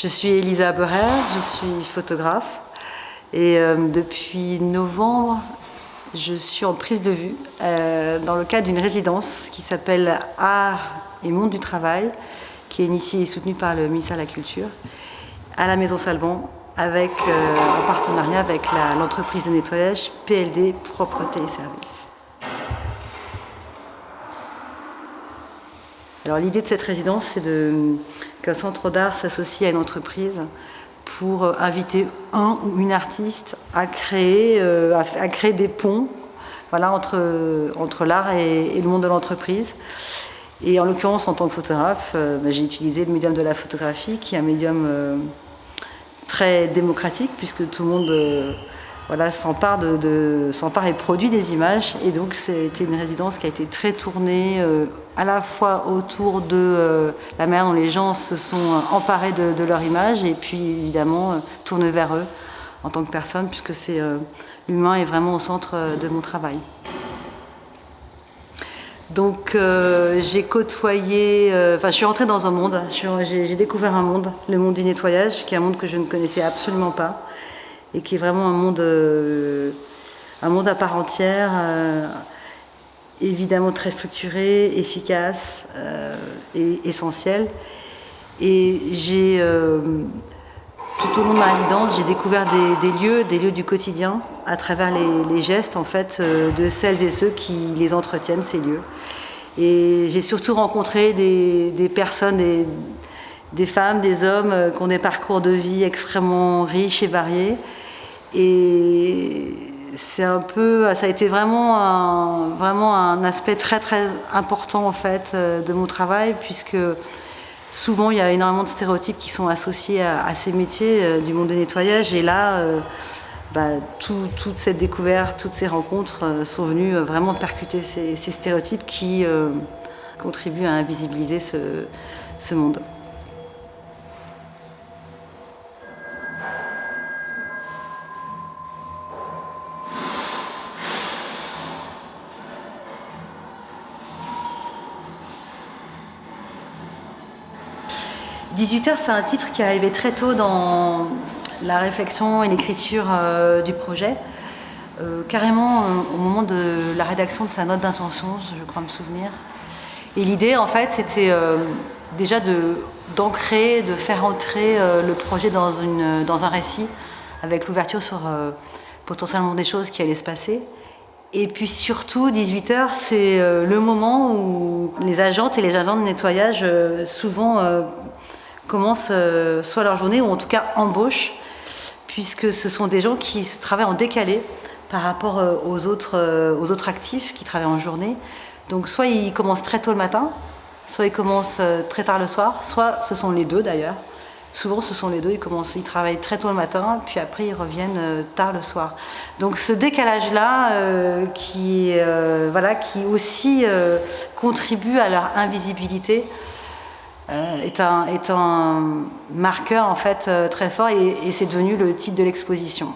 Je suis Elisa Beurer, je suis photographe et depuis novembre, je suis en prise de vue dans le cadre d'une résidence qui s'appelle Art et Monde du Travail, qui est initiée et soutenue par le ministère de la Culture, à la Maison Salvan, en partenariat avec l'entreprise de nettoyage PLD Propreté et Services. Alors, l'idée de cette résidence, c'est qu'un centre d'art s'associe à une entreprise pour inviter un ou une artiste à créer des ponts, voilà, entre l'art et le monde de l'entreprise. Et en l'occurrence, en tant que photographe, j'ai utilisé le médium de la photographie, qui est un médium très démocratique, puisque tout le monde s'empare et produit des images. Et donc, c'était une résidence qui a été très tournée à la fois autour de la manière dont les gens se sont emparés de leur image, et puis évidemment tournée vers eux en tant que personne, puisque l'humain est vraiment au centre de mon travail. Donc j'ai côtoyé, je suis rentrée dans un monde, j'ai découvert un monde, le monde du nettoyage, qui est un monde que je ne connaissais absolument pas, et qui est vraiment un monde à part entière, évidemment très structuré, efficace et essentiel. Et tout au long de ma résidence, j'ai découvert des lieux du quotidien à travers les gestes en fait, de celles et ceux qui les entretiennent, ces lieux. Et j'ai surtout rencontré des personnes, des femmes, des hommes qui ont des parcours de vie extrêmement riches et variés. Et ça a été vraiment un aspect très très important en fait de mon travail, puisque souvent, il y a énormément de stéréotypes qui sont associés à ces métiers du monde du nettoyage. Et là, toute cette découverte, toutes ces rencontres sont venues vraiment percuter ces stéréotypes qui contribuent à invisibiliser ce monde. « 18h », c'est un titre qui est arrivé très tôt dans la réflexion et l'écriture du projet, carrément au moment de la rédaction de sa note d'intention, je crois me souvenir. Et l'idée, en fait, c'était déjà d'ancrer, de faire entrer le projet dans un récit, avec l'ouverture sur potentiellement des choses qui allaient se passer. Et puis surtout, 18h, c'est le moment où les agentes et les agents de nettoyage souvent commencent soit leur journée ou en tout cas embauchent, puisque ce sont des gens qui travaillent en décalé par rapport aux autres actifs qui travaillent en journée. Donc soit ils commencent très tôt le matin, soit ils commencent très tard le soir, soit ce sont les deux d'ailleurs. Souvent ce sont les deux, ils travaillent très tôt le matin, puis après ils reviennent tard le soir. Donc ce décalage-là qui aussi contribue à leur invisibilité, est un marqueur en fait très fort, et c'est devenu le titre de l'exposition.